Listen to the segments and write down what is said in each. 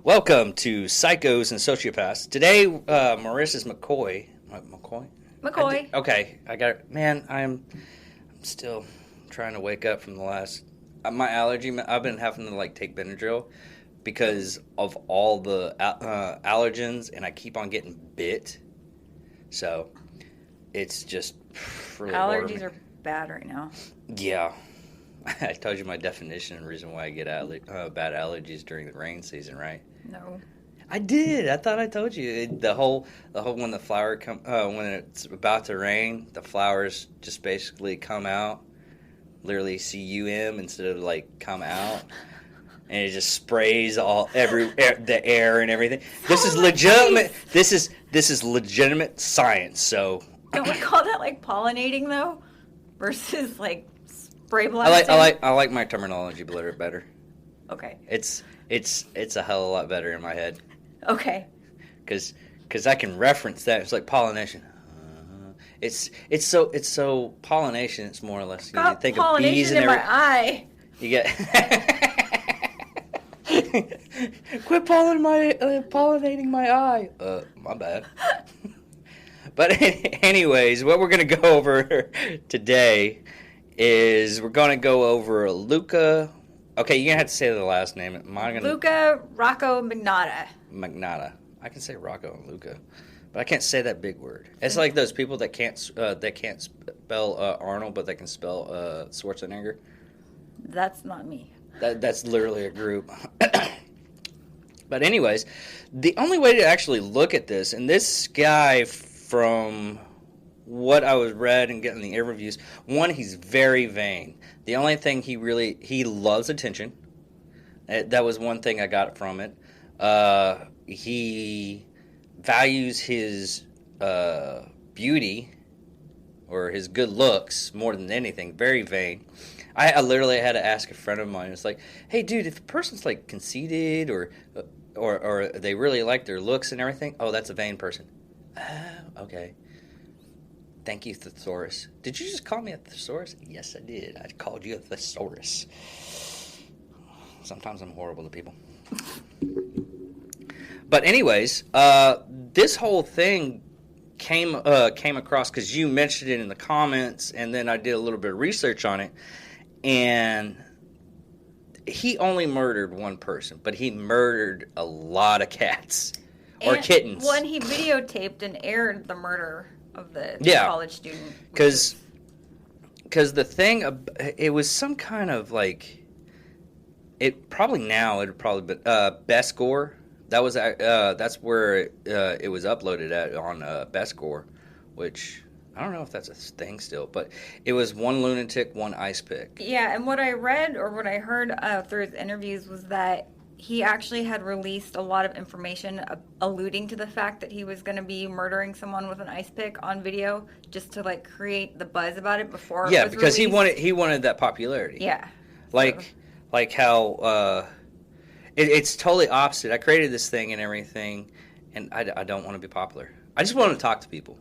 Welcome to Psychos and Sociopaths. Today, Marissa's McCoy. McCoy? McCoy. Okay, I got it. Man, I'm still trying to wake up from the last... my allergy, I've been having to, take Benadryl because of all the allergens, and I keep on getting bit. So, it's just really Allergies are bad right now. Yeah. I told you my definition and reason why I get bad allergies during the rain season, right? No. I did. I thought I told you. The whole when the flower when it's about to rain, the flowers just basically come out, literally cum instead of come out, and it just sprays the air and everything. This is legitimate. This is legitimate science. So don't we call that pollinating though, versus spray blasting? I like my terminology better. Okay. It's a hell of a lot better in my head. Okay. Because I can reference that. It's like pollination. It's so pollination. It's more or less. You think of bees and my eye. You get. Quit pollinating my eye. My bad. But anyways, what we're gonna go over today is we're gonna go over Luca. Okay, you're gonna have to say the last name. Luca Rocco Mugnotta. Mugnotta. I can say Rocco and Luca, but I can't say that big word. It's like those people that can't spell Arnold, but they can spell Schwarzenegger. That's not me. That's literally a group. But anyways, the only way to actually look at this, and this guy, from what I was read and getting the interviews, one, he's very vain. The only thing he loves attention. That was one thing I got from it. He values his beauty or his good looks more than anything. Very vain. I literally had to ask a friend of mine. It's like, hey, dude, if a person's conceited or they really like their looks and everything, oh, that's a vain person. Okay. Thank you, thesaurus. Did you just call me a thesaurus? Yes, I did. I called you a thesaurus. Sometimes I'm horrible to people. But anyways, this whole thing came across because you mentioned it in the comments, and then I did a little bit of research on it, and he only murdered one person, but he murdered a lot of cats or kittens. When he videotaped and aired the murder of the college student. Because the thing, it was some kind of it probably been Best Gore. That was that's where it was uploaded at on Best Gore, which I don't know if that's a thing still, but it was one lunatic, one ice pick. Yeah, and what I read or what I heard through his interviews was that he actually had released a lot of information alluding to the fact that he was going to be murdering someone with an ice pick on video, just to create the buzz about it before. Yeah, it was because released. he wanted that popularity. Yeah, like how it's totally opposite. I created this thing and everything, and I don't want to be popular. I just want to talk to people.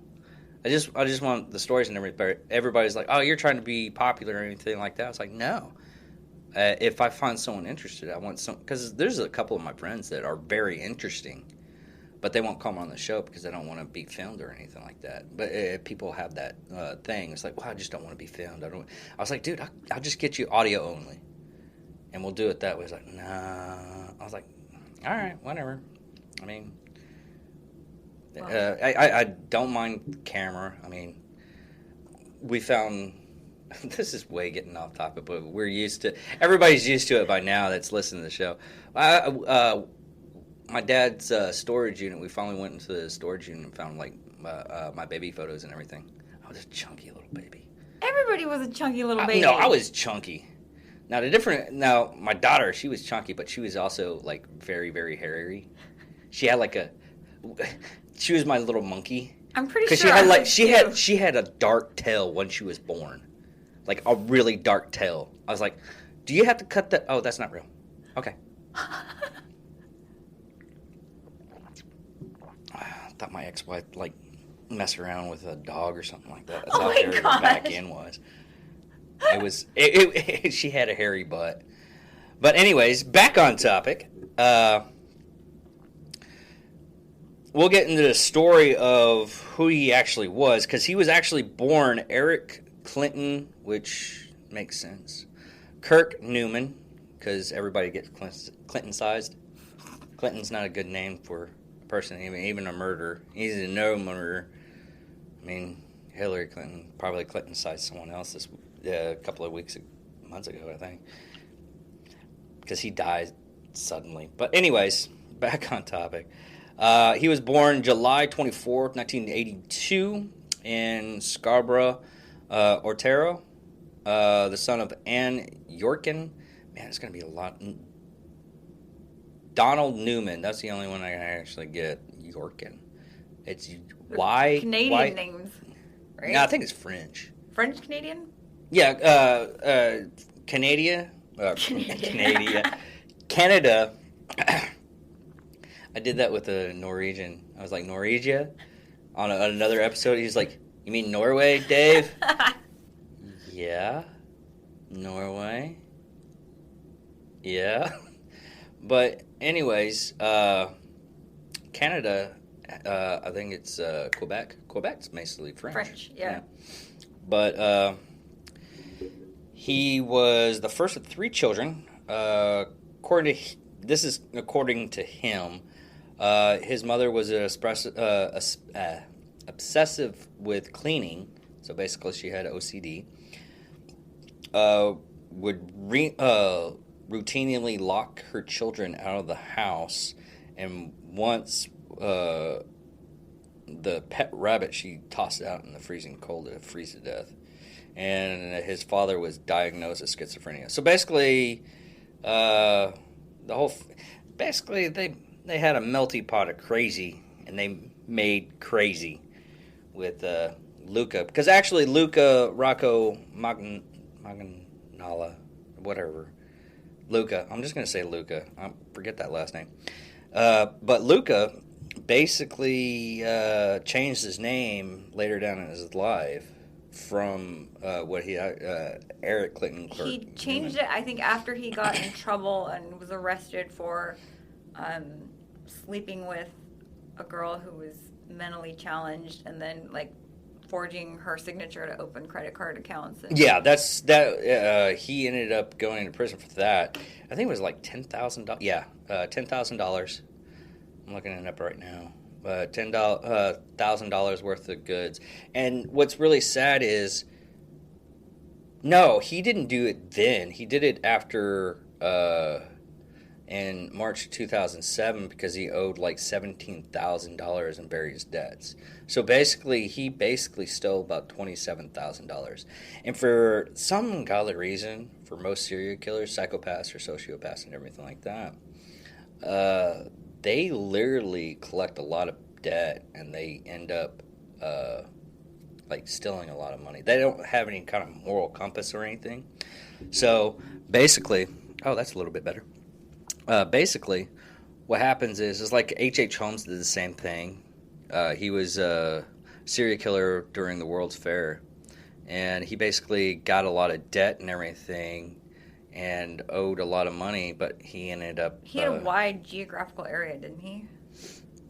I just want the stories and everything. Everybody's like, oh, you're trying to be popular or anything like that. It's like, no. If I find someone interested, I want some, because there's a couple of my friends that are very interesting, but they won't come on the show because they don't want to be filmed or anything like that. But people have that thing. It's like, well, I just don't want to be filmed. I was like, dude, I'll just get you audio only, and we'll do it that way. It's like, nah. I was like, all right, whatever. I mean, I don't mind camera. I mean, we found. This is way getting off topic, but everybody's used to it by now that's listening to the show. My dad's storage unit, we finally went into the storage unit and found my baby photos and everything. I was a chunky little baby. Everybody was a chunky little baby. No, I was chunky. Now my daughter, she was chunky, but she was also very, very hairy. She had she was my little monkey. I'm pretty sure she had a dark tail when she was born. Like a really dark tail. I was like, do you have to cut that? Oh, that's not real. Okay. I thought my ex-wife messed around with a dog or something like that. That's how hairy her back end was. She had a hairy butt. But anyways, back on topic. we'll get into the story of who he actually was, because he was actually born Eric Clinton, which makes sense. Kirk Newman, because everybody gets Clinton-sized. Clinton's not a good name for a person, even a murderer. He's a no murderer. I mean, Hillary Clinton probably Clinton-sized someone else a couple of months ago, I think, because he died suddenly. But anyways, back on topic. He was born July 24th, 1982 in Scarborough, Ontario, the son of Ann Yorkin. Man, it's going to be a lot. Donald Newman. That's the only one I can actually get. Yorkin. It's why Canadian names, right? No, I think it's French. French Canadian? Yeah, Canada. Canada. I did that with a Norwegian. I was like, Norwegia? On another episode, he's like, you mean Norway, Dave? Yeah. Norway. Yeah. But anyways, Canada, I think it's Quebec. Quebec's basically French. French, yeah. But he was the first of 3 children. This is according to him. His mother was obsessive with cleaning, so basically she had OCD. Would routinely lock her children out of the house, and once the pet rabbit, she tossed it out in the freezing cold to freeze to death. And his father was diagnosed with schizophrenia. So basically, basically they had a melty pot of crazy, and they made crazy with Luca, because actually Luca Rocco Magnala, whatever. Luca. I'm just going to say Luca. I forget that last name. But Luca basically changed his name later down in his life from what he Eric Clinton. He changed it, I think, after he got in trouble and was arrested for sleeping with a girl who was mentally challenged, and then forging her signature to open credit card accounts. Yeah, he ended up going into prison for that. I think it was like $10,000. Yeah, $10,000. I'm looking it up right now. $10,000 worth of goods. And what's really sad is, no, he didn't do it then. He did it after in March 2007, because he owed like $17,000 in various debts. So basically, he stole about $27,000. And for some ungodly reason, for most serial killers, psychopaths or sociopaths and everything like that, they literally collect a lot of debt, and they end up stealing a lot of money. They don't have any kind of moral compass or anything. So basically, oh, that's a little bit better. Basically, what happens is like H.H. Holmes did the same thing. He was a serial killer during the World's Fair, and he basically got a lot of debt and everything and owed a lot of money, but he ended up... He had a wide geographical area, didn't he?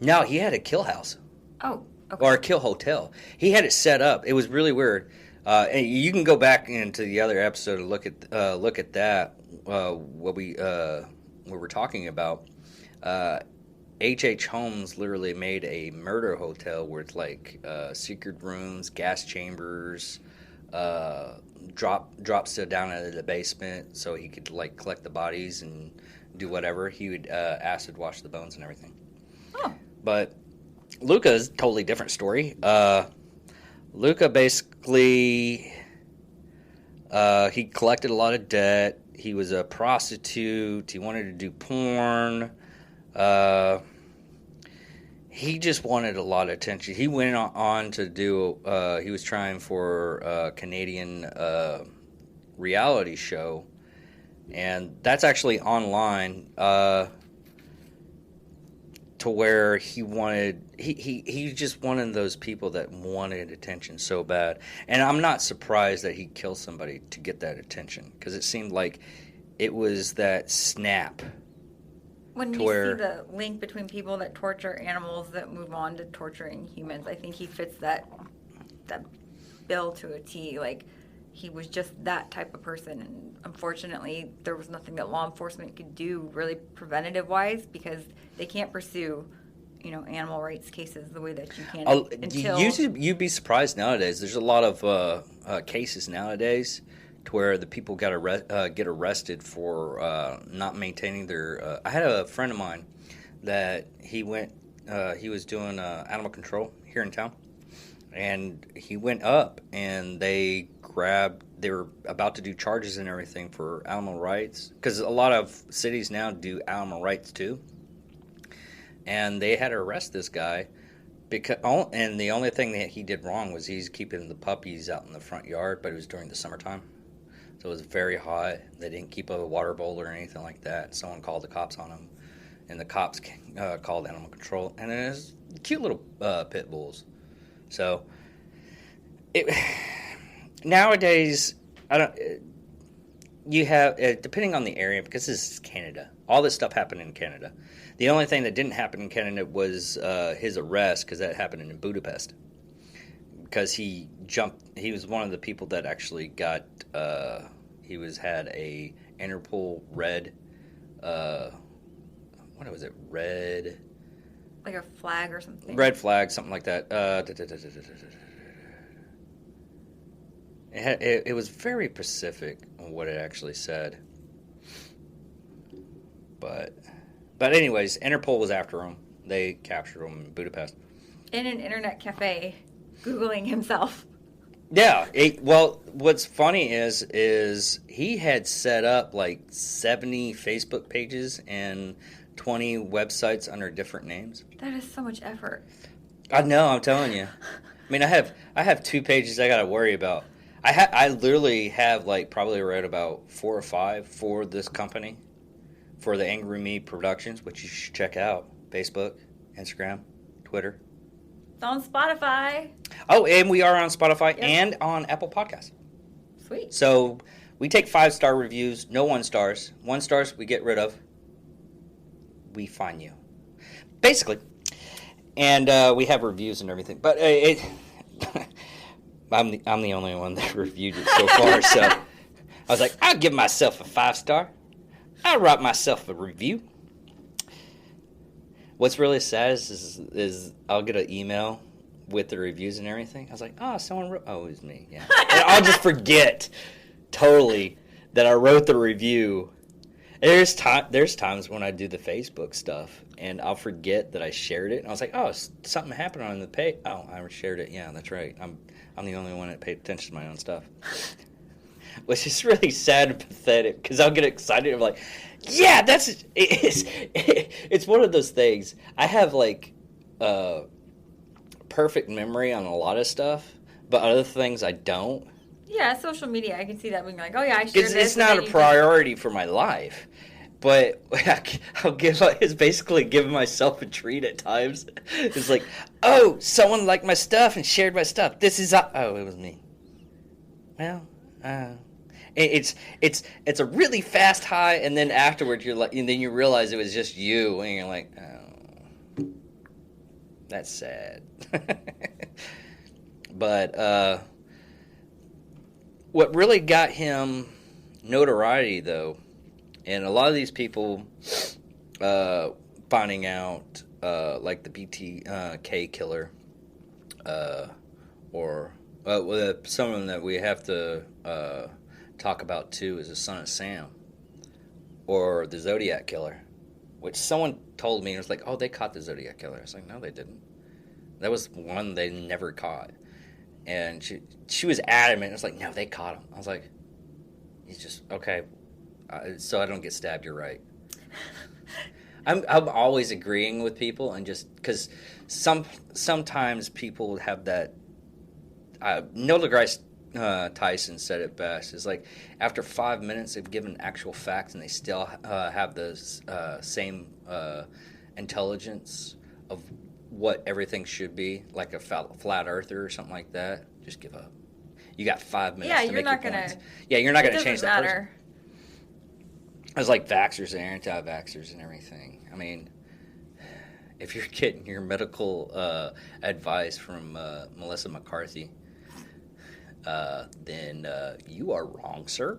No, he had a kill house. Oh, okay. Or a kill hotel. He had it set up. It was really weird. And you can go back into the other episode and look at that, what we're talking about. H.H. Holmes literally made a murder hotel with secret rooms, gas chambers, drops it down into the basement so he could collect the bodies and do whatever. He would acid wash the bones and everything. Oh. But Luca's a totally different story. Luca basically he collected a lot of debt. He was a prostitute. He wanted to do porn. He just wanted a lot of attention. He went on to do, he was trying for a Canadian reality show, and that's actually online, to where he just one of those people that wanted attention so bad. And I'm not surprised that he killed somebody to get that attention, because it seemed like it was that snap When to you see where the link between people that torture animals that move on to torturing humans, I think he fits that bill to a T. Like, he was just that type of person, and unfortunately, there was nothing that law enforcement could do really preventative wise because they can't pursue, animal rights cases the way that you can until. you'd be surprised nowadays. There's a lot of cases nowadays to where the people get arrested for not maintaining their. I had a friend of mine that he was doing animal control here in town, and he went up and they were about to do charges and everything for animal rights because a lot of cities now do animal rights too, and they had to arrest this guy and the only thing that he did wrong was he's keeping the puppies out in the front yard, but it was during the summertime. So it was very hot. They didn't keep a water bowl or anything like that. Someone called the cops on him, and the cops called animal control. And it was cute little pit bulls. So nowadays, I don't. You have depending on the area, because this is Canada. All this stuff happened in Canada. The only thing that didn't happen in Canada was his arrest, because that happened in Budapest. Because he was one of the people that actually got. Had a Interpol red. What was it? Red. Like a flag or something. Red flag, something like that. It was very specific on what it actually said. But anyways, Interpol was after him. They captured him in Budapest. In an internet cafe, Googling himself. Yeah. Well, what's funny is he had set up like 70 Facebook pages and 20 websites under different names. That is so much effort. I know, I'm telling you. I mean, I have 2 pages I got to worry about. I literally have like probably read about 4 or 5 for this company, for the Angry Me Productions, which you should check out. Facebook, Instagram, Twitter. It's on Spotify. Oh, and we are on Spotify Yep. and on Apple Podcasts. Sweet. So we take 5-star reviews, no 1 stars. 1 stars we get rid of. We fine you, basically. And we have reviews and everything. But I'm the only one that reviewed it so far. So I was like, I'll give myself a 5-star. I'll write myself a review. What's really sad is I'll get an email with the reviews and everything. I was like, someone wrote. Oh, it was me. Yeah. And I'll just forget totally that I wrote the review. There's times when I do the Facebook stuff and I'll forget that I shared it. And I was like, something happened on the page. Oh, I shared it. Yeah, that's right. I'm the only one that paid attention to my own stuff. Which is really sad and pathetic because I'll get excited. I'm like, yeah, it's one of those things. I have like perfect memory on a lot of stuff, but other things I don't. Yeah, social media. I can see that being like, oh yeah, I shared this. It's not a priority for my life, but it's basically giving myself a treat at times. It's like, someone liked my stuff and shared my stuff. This is it was me. Well, it's a really fast high, and then afterwards you're like, and then you realize it was just you, and you're like, oh, that's sad. But what really got him notoriety, though, and a lot of these people finding out, like the BTK killer, or someone that we have to talk about too is the son of Sam, or the Zodiac killer, which someone told me, and it was like, they caught the Zodiac killer. I was like, no, they didn't. That was one they never caught. And she was adamant. It's like, no, they caught him. I was like, he's just, okay, so I don't get stabbed, you're right. I'm always agreeing with people, and just because sometimes people have that. Neil deGrasse Tyson said it best. It's like after 5 minutes they've given actual facts and they still have the same intelligence of what everything should be, like a flat earther or something like that. Just give up. You got 5 minutes to make your points. Yeah, you're not going to change that person. It's like vaxxers and anti-vaxxers and everything. I mean, if you're getting your medical advice from Melissa McCarthy, then you are wrong, sir.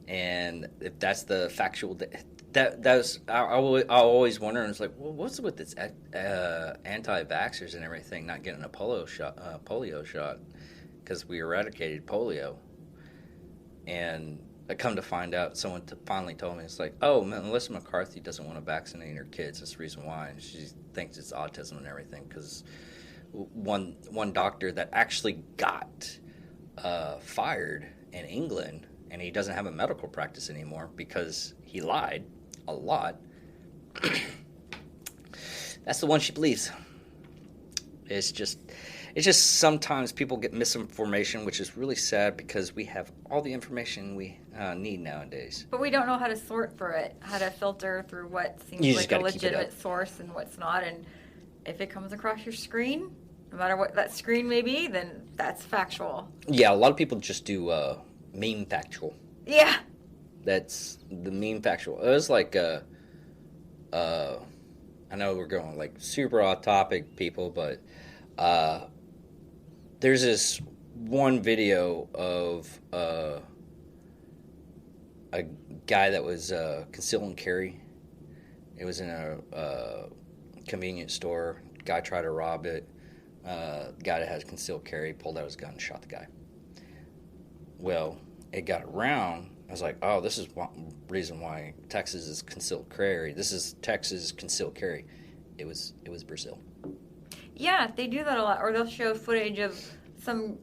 And if that's the factual, that's I always wonder. And it's like, well, what's with this anti-vaxxers and everything not getting a polio shot because we eradicated polio, and I come to find out, someone finally told me, it's like, oh, Melissa McCarthy doesn't want to vaccinate her kids. That's the reason why. And she thinks it's autism and everything because one doctor that actually got fired in England, and he doesn't have a medical practice anymore because he lied a lot. That's the one she believes. It's just sometimes people get misinformation, which is really sad because we have all the information we need nowadays. But we don't know how to sort for it, how to filter through what seems like a legitimate source and what's not. And if it comes across your screen, no matter what that screen may be, then that's factual. Yeah, a lot of people just do meme factual. Yeah. That's the meme factual. It was like, I know we're going like super off topic, people, but there's this one video of a guy that was conceal and carry. It was in a convenience store. Guy tried to rob it. Guy that has concealed carry pulled out his gun and shot the guy. Well, it got around. I was like, oh, this is one reason why Texas is concealed carry. This is Texas concealed carry. It was Brazil. Yeah, they do that a lot. Or they'll show footage of some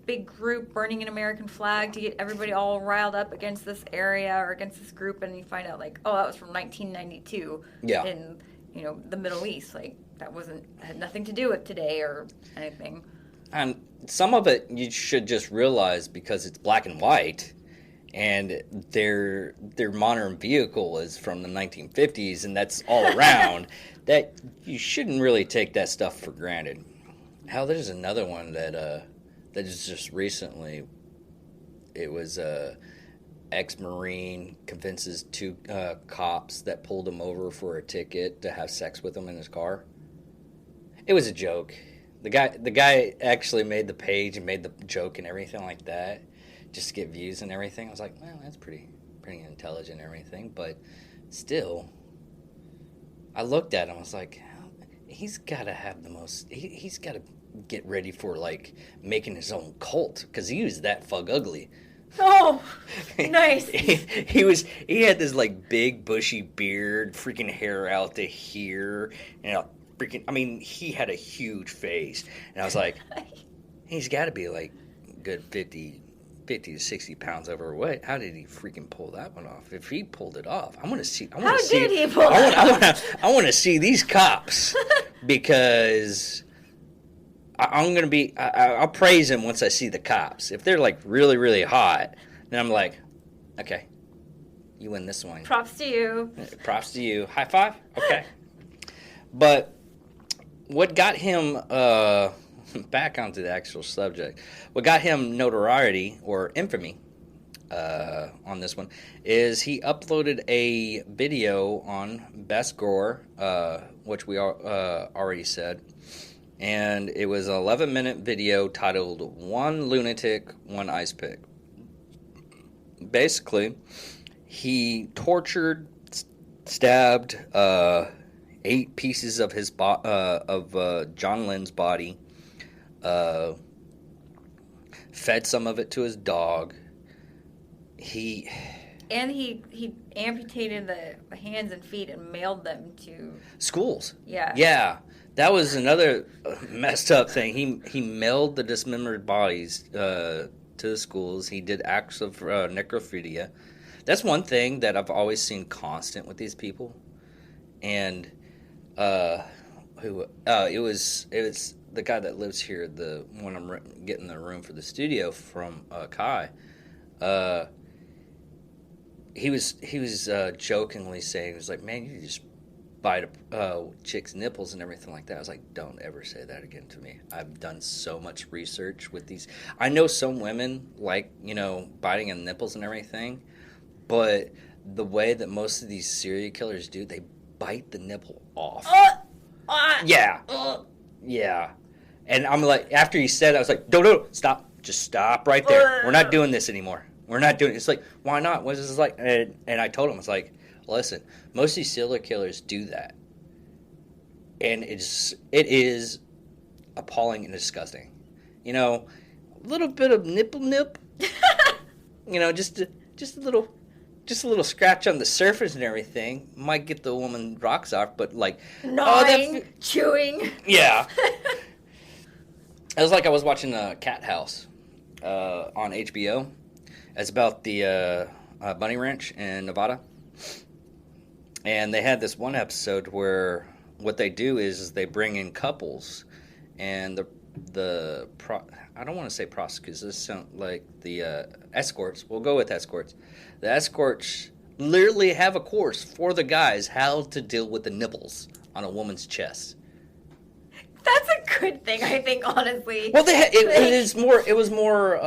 big group burning an American flag to get everybody all riled up against this area or against this group, and you find out, like, oh, that was from 1992 in, the Middle East. Like, that had nothing to do with today or anything. And some of it you should just realize because it's black and white, and their modern vehicle is from the 1950s, and that's all around, that you shouldn't really take that stuff for granted. Hell, there's another one that is just recently. It was ex-Marine convinces two cops that pulled him over for a ticket to have sex with him in his car. It was a joke. The guy actually made the page and made the joke and everything like that, just to get views and everything. I was like, well, that's pretty intelligent and everything, but still, I looked at him. I was like, he's got to have the most. He's got to get ready for like making his own cult because he was that fug ugly. Oh, nice. he had this like big bushy beard, freaking hair out to here, freaking. I mean, he had a huge face, and I was like, he's got to be like good 50 to 60 pounds overweight. How did he freaking pull that one off? If he pulled it off, I want to see. How did he pull it off? I want to see these cops because I'm gonna be. I'll praise him once I see the cops. If they're like really, really hot, then I'm like, okay, you win this one. Props to you. Props to you. High five. Okay. But what got him back onto the actual subject? What got him notoriety or infamy on this one is he uploaded a video on Best Grower, which we already said. And it was an 11-minute video titled One Lunatic, One Ice Pick. Basically, he tortured, stabbed 8 pieces of his John Lynn's body, fed some of it to his dog. He amputated the hands and feet and mailed them to schools. Yeah. Yeah. That was another messed up thing. He mailed the dismembered bodies to the schools. He did acts of necrophilia. That's one thing that I've always seen constant with these people. And it was the guy that lives here, the one I'm getting the room for the studio from, Kai. He was jokingly saying, he was like, man, you just bite a chick's nipples and everything like that. I was like, don't ever say that again to me. I've done so much research with these. I know some women like, biting in nipples and everything, But the way that most of these serial killers do, they bite the nipple off. Yeah. Yeah. And I'm like, after he said it, I was like, no, stop. Just stop right there. We're not doing this anymore. We're not doing it. It's like, why not? What is this like? And I told him, I was like, listen, most of these serial killers do that. And it is appalling and disgusting. You know, a little bit of nip. You know, just a little scratch on the surface and everything might get the woman rocks off, but like gnawing, chewing. Yeah. It was like I was watching Cat House on HBO. It's about the bunny ranch in Nevada, and they had this one episode where what they do is they bring in couples, and I don't want to say prostitutes. This sounds like the escorts. We'll go with escorts. The escorts literally have a course for the guys how to deal with the nipples on a woman's chest. That's a good thing, I think, honestly. Well, it was more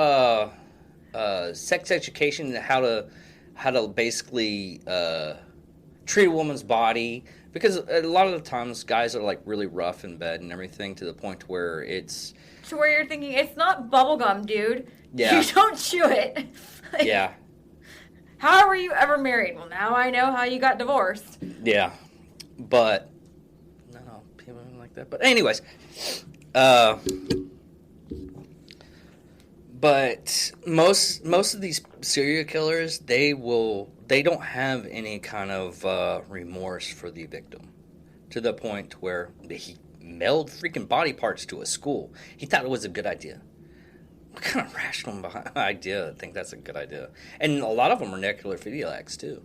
sex education, how to basically treat a woman's body, because a lot of the times guys are like really rough in bed and everything, to the point where it's to where you're thinking it's not bubblegum, dude. Yeah. You don't chew it. Yeah. How were you ever married? Well, now I know how you got divorced. Yeah, but no, people don't like that. But anyways, but most of these serial killers, they don't have any kind of remorse for the victim, to the point where he mailed freaking body parts to a school. He thought it was a good idea. What kind of rational idea? I think that's a good idea. And a lot of them are necrophiliacs too,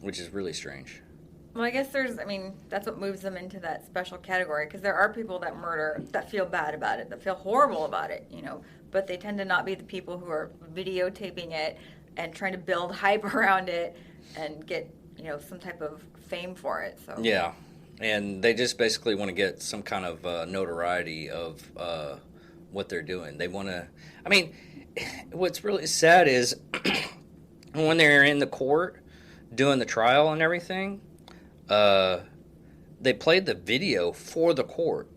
which is really strange. Well, I guess that's what moves them into that special category, because there are people that murder that feel bad about it, that feel horrible about it, but they tend to not be the people who are videotaping it and trying to build hype around it and get, some type of fame for it. So yeah, and they just basically want to get some kind of notoriety of what they're doing. They want to. I mean, what's really sad is when they're in the court doing the trial and everything. They played the video for the court,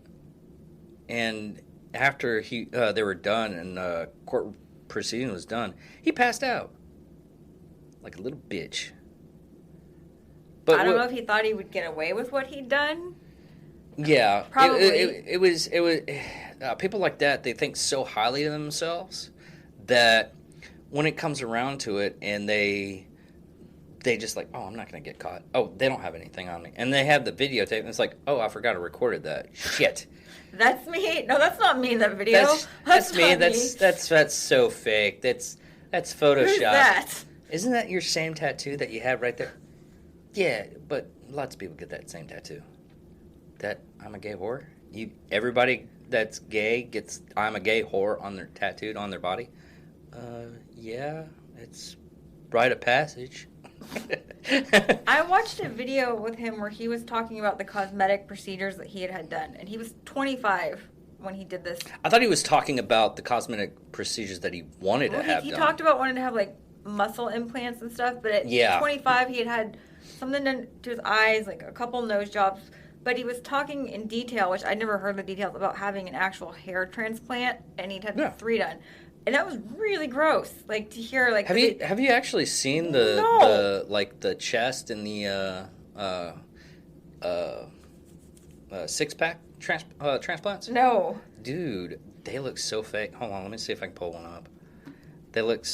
and after they were done and court proceeding was done, he passed out like a little bitch. But I don't know if he thought he would get away with what he'd done. Yeah, probably. It was people like that. They think so highly of themselves that when it comes around to it, and they just like, oh, I'm not going to get caught. Oh, they don't have anything on me. And they have the videotape, and it's like, oh, I forgot I recorded that. Shit. That's me. No, that's not me, that video. That's me. That's so fake. That's Photoshop. Who's that? Isn't that your same tattoo that you have right there? Yeah, but lots of people get that same tattoo. That I'm a gay whore? Everybody that's gay gets I'm a gay whore on their tattooed on their body? Yeah, it's rite of passage. I watched a video with him where he was talking about the cosmetic procedures that he had done, and he was 25 when he did this. I thought he was talking about the cosmetic procedures that he wanted to have he done. He talked about wanting to have like muscle implants and stuff, but at 25 he had something done to his eyes, like a couple nose jobs. But he was talking in detail, which I never heard the details, about having an actual hair transplant, and he'd had 3 done. And that was really gross, like, to hear, like... Have you actually seen the chest and the six-pack transplants? No. Dude, they look so fake. Hold on, let me see if I can pull one up. They look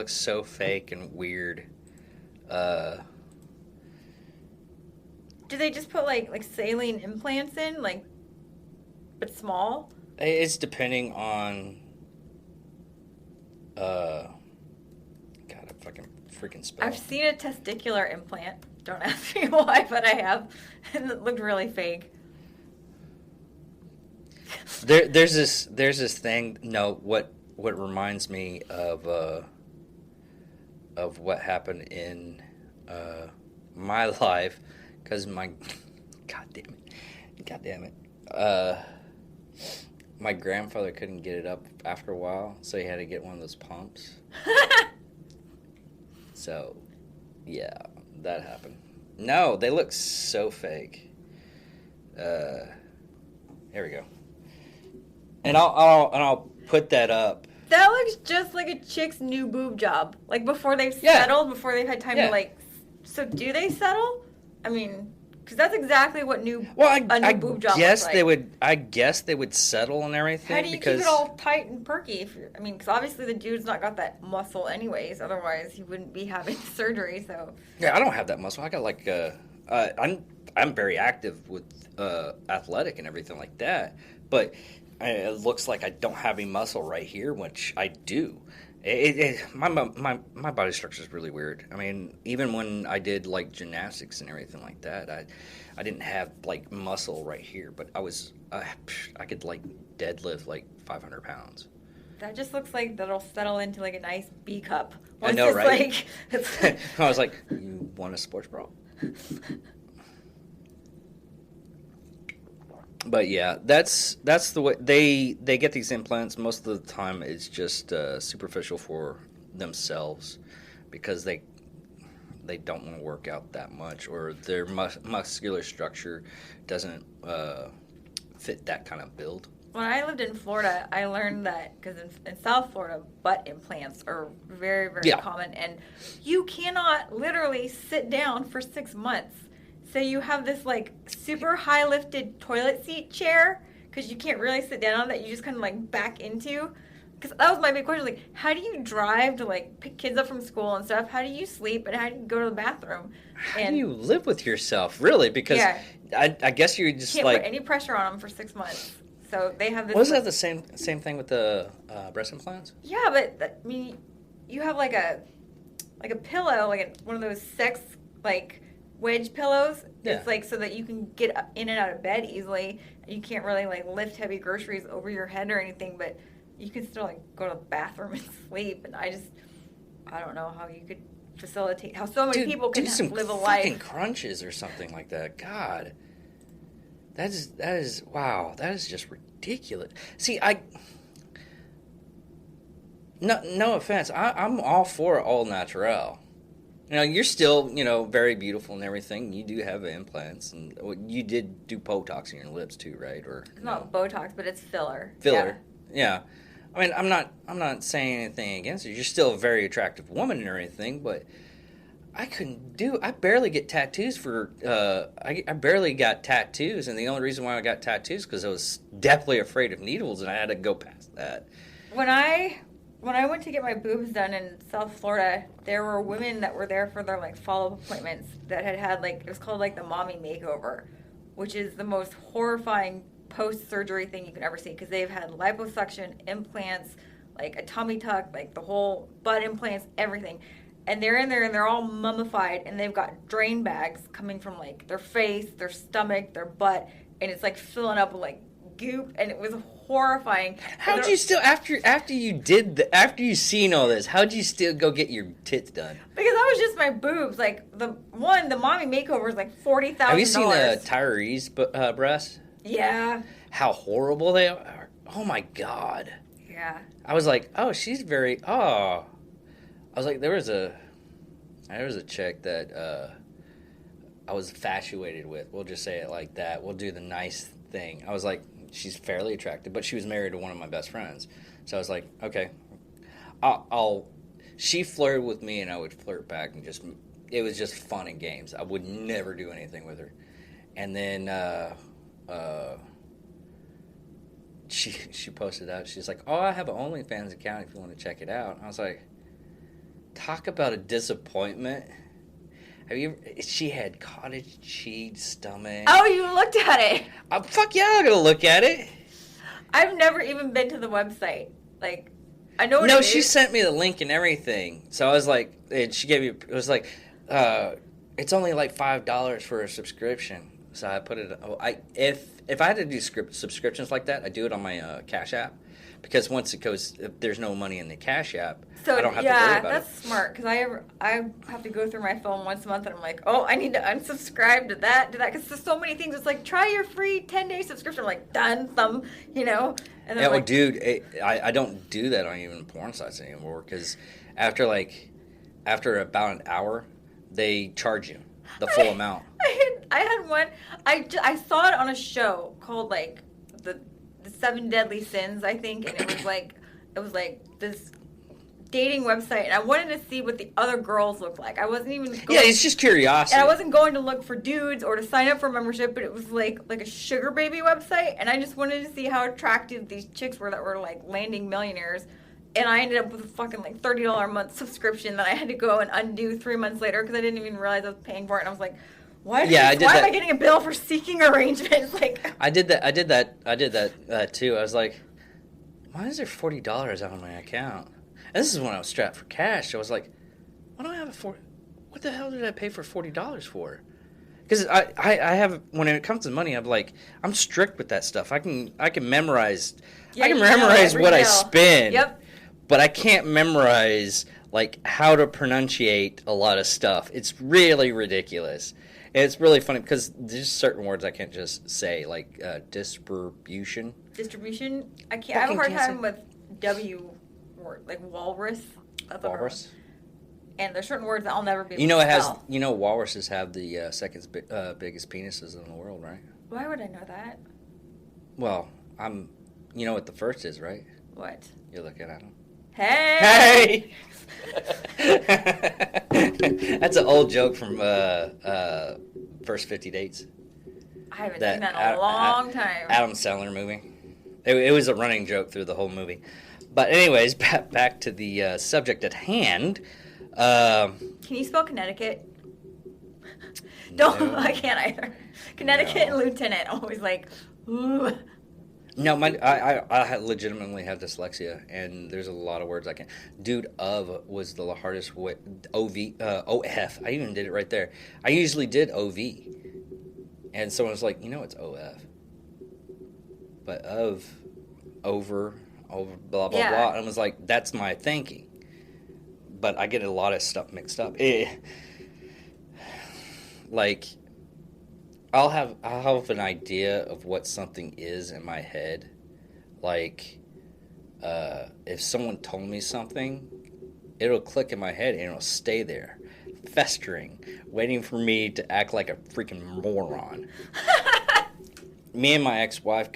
so fake and weird. Do they just put, like saline implants in, like, but small? It's depending on... God, I fucking freaking spell. I've seen a testicular implant. Don't ask me why, but I have. And it looked really fake. There's this thing. No, what reminds me of what happened in my life, because my God damn it. My grandfather couldn't get it up after a while, so he had to get one of those pumps. So, yeah, that happened. No, they look so fake. Here we go. And I'll put that up. That looks just like a chick's new boob job. Like before they've Yeah. settled, before they've had time Yeah. to like. So do they settle? I mean, because that's exactly what a new boob job guess looks like. they would. I guess they would settle and everything. How do you because keep it all tight and perky? I mean, because obviously the dude's not got that muscle anyways. Otherwise, he wouldn't be having surgery. So. Yeah, I don't have that muscle. I got like I'm very active with athletic and everything like that, but it looks like I don't have any muscle right here, which I do. My body structure is really weird. I mean, even when I did like gymnastics and everything like that, I didn't have like muscle right here, but I could like deadlift like 500 pounds. That just looks like that'll settle into like a nice B cup. I know, right? Like, I was like, you want a sports bra? But yeah, that's the way they get these implants. Most of the time, it's just superficial for themselves because they don't want to work out that much, or their muscular structure doesn't fit that kind of build. when I lived in Florida, I learned that because in South Florida, butt implants are very, very common, and you cannot literally sit down for 6 months. So you have this like super high lifted toilet seat chair because you can't really sit down on that. You just kind of like back into. Because that was my big question, like, how do you drive to like pick kids up from school and stuff? How do you sleep and how do you go to the bathroom? How do you live with yourself, really? Because I guess you just can't like put any pressure on them for 6 months. So they have this. Was that the same thing with the breast implants? Yeah, but I mean, you have like a pillow, like one of those sex like wedge pillows. Yeah. It's like so that you can get in and out of bed easily. You can't really like lift heavy groceries over your head or anything, but you can still like go to the bathroom and sleep. And I don't know how you could facilitate how so many people can live a life. Fucking crunches or something like that. God, that is wow. That is just ridiculous. See, no offense. I'm all for all natural. You know, you're still, very beautiful and everything. You do have implants, and you did do Botox in your lips too, right? Or it's not Botox, but it's filler. Filler, yeah. I mean, I'm not saying anything against it. You're still a very attractive woman and everything, but I barely get tattoos for. I barely got tattoos, and the only reason why I got tattoos because I was deathly afraid of needles, and I had to go past that. When I went to get my boobs done in South Florida, there were women that were there for their like follow-up appointments that had like it was called like the mommy makeover, which is the most horrifying post-surgery thing you can ever see because they've had liposuction, implants, like a tummy tuck, like the whole butt implants, everything. And they're in there and they're all mummified and they've got drain bags coming from like their face, their stomach, their butt, and it's like filling up with like goop, and it was horrifying. How'd you still after you seen all this? How'd you still go get your tits done? Because that was just my boobs. Like the mommy makeover is like $40,000. Have you seen Tyree's breasts? Yeah. How horrible they are! Oh my god. Yeah. I was like, oh, she's very. Oh, I was like, there was a chick that I was infatuated with. We'll just say it like that. We'll do the nice thing. I was like, she's fairly attractive, but she was married to one of my best friends. So I was like, okay, she flirted with me and I would flirt back and it was just fun and games. I would never do anything with her. And then she posted out, she's like, oh, I have an OnlyFans account if you want to check it out. And I was like, talk about a disappointment. She had cottage cheese stomach. Oh, you looked at it. Fuck yeah, I'm gonna look at it. I've never even been to the website. Like, I know what it is. No, she sent me the link and everything. So I was like, she gave me, it was like, it's only like $5 for a subscription. So I put it, if I had to do subscriptions like that, I do it on my Cash App. Because once it goes, if there's no money in the Cash App, I don't have to worry about it. Yeah, that's smart. Because I have to go through my phone once a month, and I'm like, oh, I need to unsubscribe to that. Because there's so many things. It's like, try your free 10-day subscription. I'm like, done, thumb, And then yeah, well, dude, I don't do that on even porn sites anymore. Because after after about an hour, they charge you the full amount. I had one. I saw it on a show called like the Seven Deadly Sins, I think, and it was like this dating website, and I wanted to see what the other girls looked like. I wasn't even going, Yeah, it's just curiosity. and I wasn't going to look for dudes or to sign up for membership, but it was like a sugar baby website, and I just wanted to see how attractive these chicks were that were like landing millionaires. And I ended up with a fucking like $30 a month subscription that I had to go and undo 3 months later because I didn't even realize I was paying for it. And I was like, why am I getting a bill for seeking arrangements? Like, I did that too. I was like, why is there $40 out on my account? And this is when I was strapped for cash. I was like, why don't I have what the hell did I pay for $40 for? Because I have, when it comes to money, I'm strict with that stuff. I can memorize. Yeah, I can memorize what I spend. Yep. But I can't memorize like how to pronunciate a lot of stuff. It's really ridiculous. And it's really funny because there's certain words I can't just say, like distribution. Distribution? I have a hard time with W word, like walrus. That's Walrus. And there's certain words that I'll never be able to spell. Walruses have the second biggest penises in the world, right? Why would I know that? Well, you know what the first is, right? What? You're looking at them. Hey! That's an old joke from First 50 Dates. I haven't seen that in a long time. Adam Sandler movie. It was a running joke through the whole movie. But anyways, back to the subject at hand. Can you spell Connecticut? No. I can't either. Connecticut and lieutenant, always like, ooh. No, I legitimately have dyslexia, and there's a lot of words I can't. Dude, was the hardest way. OF. I even did it right there. I usually did OV. And someone was like, it's OF. But over, blah, blah, blah. And I was like, that's my thinking. But I get a lot of stuff mixed up. Like, I'll have an idea of what something is in my head. Like, if someone told me something, it'll click in my head and it'll stay there, festering, waiting for me to act like a freaking moron. Me and my ex-wife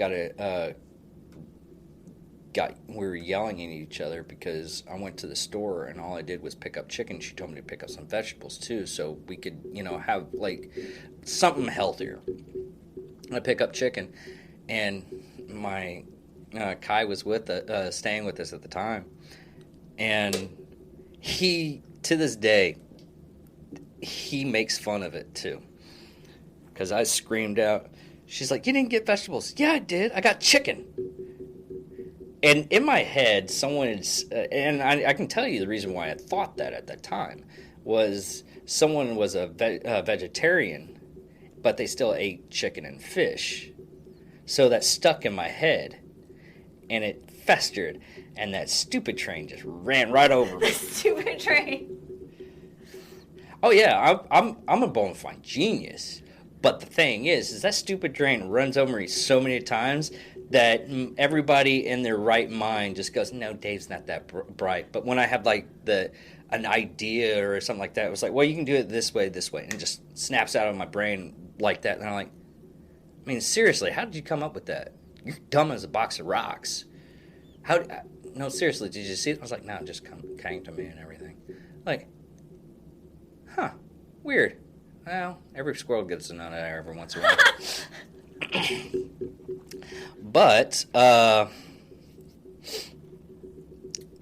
we were yelling at each other because I went to the store and all I did was pick up chicken. She told me to pick up some vegetables too, so we could, have like something healthier. I pick up chicken, and my Kai was staying with us at the time, and he, to this day, he makes fun of it too, because I screamed out. She's like, "You didn't get vegetables." "Yeah, I did. I got chicken." And in my head, and I can tell you the reason why I thought that at that time, was someone was a vegetarian, but they still ate chicken and fish. So that stuck in my head, and it festered, and that stupid train just ran right over me. The stupid train. Oh yeah, I'm a bona fide genius. But the thing is that stupid train runs over me so many times that everybody in their right mind just goes, no, Dave's not that bright. But when I have like an idea or something like that, it was like, well, you can do it this way, and it just snaps out of my brain like that. And I'm like, I mean, seriously, how did you come up with that? You're dumb as a box of rocks. No, seriously, did you see it? I was like, no, it just came to me and everything. Like, huh, weird. Well, every squirrel gets a nut every once in a while. But,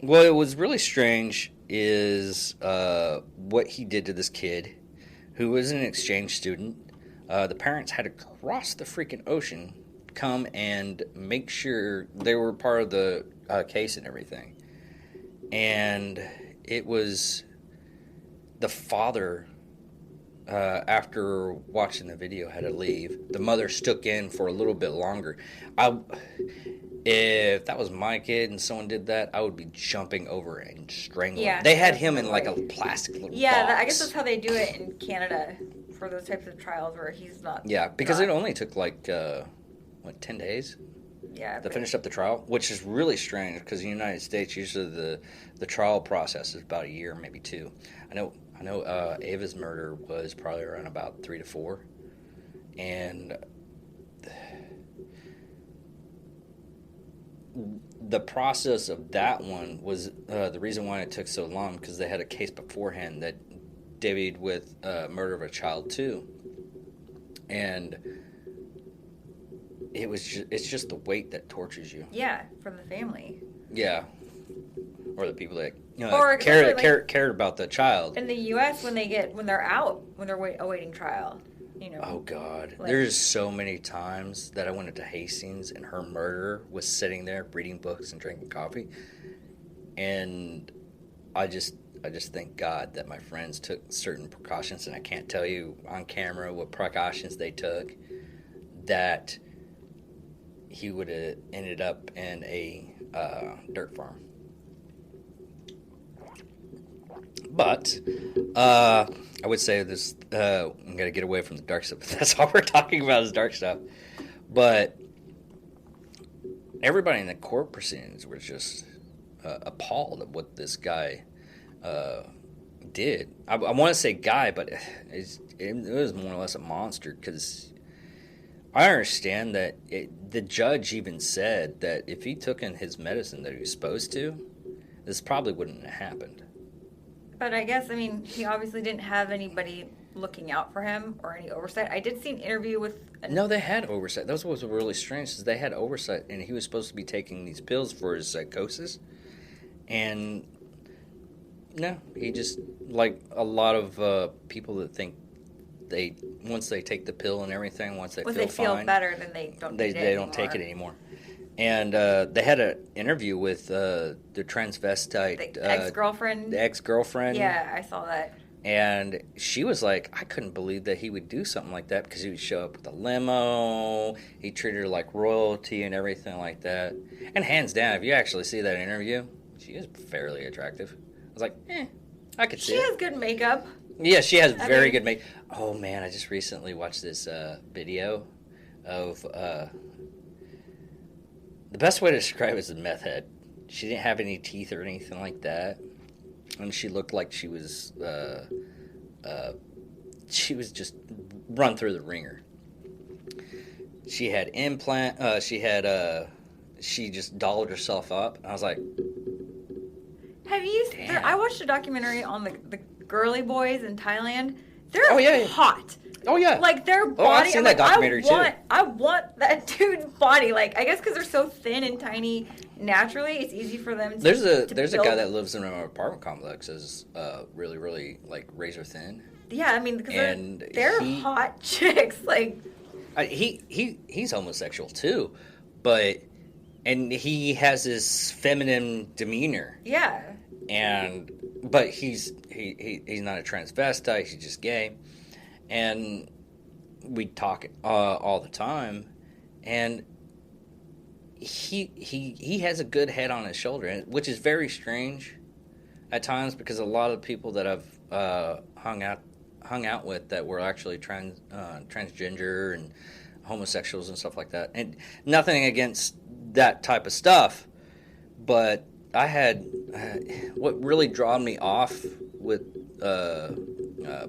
what was really strange is what he did to this kid who was an exchange student. The parents had to cross the freaking ocean, come and make sure they were part of the case and everything. And it was the father, after watching the video, had to leave. The mother stuck in for a little bit longer. If that was my kid and someone did that, I would be jumping over and strangling him. They had him in like a plastic little box. I guess that's how they do it in Canada for those types of trials where he's not. Yeah, because it only took like, 10 days? Yeah. That finished up the trial, which is really strange because in the United States, usually the trial process is about a year, maybe 2. I know. Ava's murder was probably around about 3 to 4, and the process of that one was the reason why it took so long because they had a case beforehand that debuted with murder of a child too, and it's just the weight that tortures you. Yeah, for the family. Yeah, or the people that Or cared about the child. In the U.S., when they're out, when they're awaiting trial, Oh God, there's so many times that I went into Hastings and her murderer was sitting there reading books and drinking coffee, and I just thank God that my friends took certain precautions, and I can't tell you on camera what precautions they took, that he would have ended up in a dirt farm. But I would say this. I'm gonna get away from the dark stuff. That's all we're talking about is dark stuff. But everybody in the court proceedings was just appalled at what this guy did. I want to say guy, but it was more or less a monster because I understand that the judge even said that if he took in his medicine that he was supposed to, this probably wouldn't have happened. But I guess, he obviously didn't have anybody looking out for him or any oversight. I did see an interview with... No, they had oversight. That was what was really strange, is they had oversight, and he was supposed to be taking these pills for his psychosis. And, no, he just, like a lot of people that think once they take the pill and everything, once they feel fine, better, then they don't need it they don't take it anymore. And they had an interview with the transvestite... The ex-girlfriend? The ex-girlfriend. Yeah, I saw that. And she was like, I couldn't believe that he would do something like that because he would show up with a limo. He treated her like royalty and everything like that. And hands down, if you actually see that interview, she is fairly attractive. I was like, I could see it. She has good makeup. Yeah, she has very good makeup. Oh, man, I just recently watched this video of... the best way to describe it is a meth head. She didn't have any teeth or anything like that. And she looked like she was just run through the ringer. She had she just dolled herself up. I was like, have you damn. I watched a documentary on the girly boys in Thailand. They're hot. Oh, yeah. Like, their body... I've seen that documentary, too. I want that dude's body. Like, I guess because they're so thin and tiny naturally, it's easy for them to There's a guy that lives in our apartment complex is really, really, like, razor thin. Yeah, because they're hot chicks. Like... He's homosexual, too. And he has this feminine demeanor. Yeah. But he's not a transvestite, he's just gay. And we talk all the time, and he has a good head on his shoulder, which is very strange at times because a lot of people that I've hung out with that were actually transgender and homosexuals and stuff like that, and nothing against that type of stuff, but I had what really drawed me off with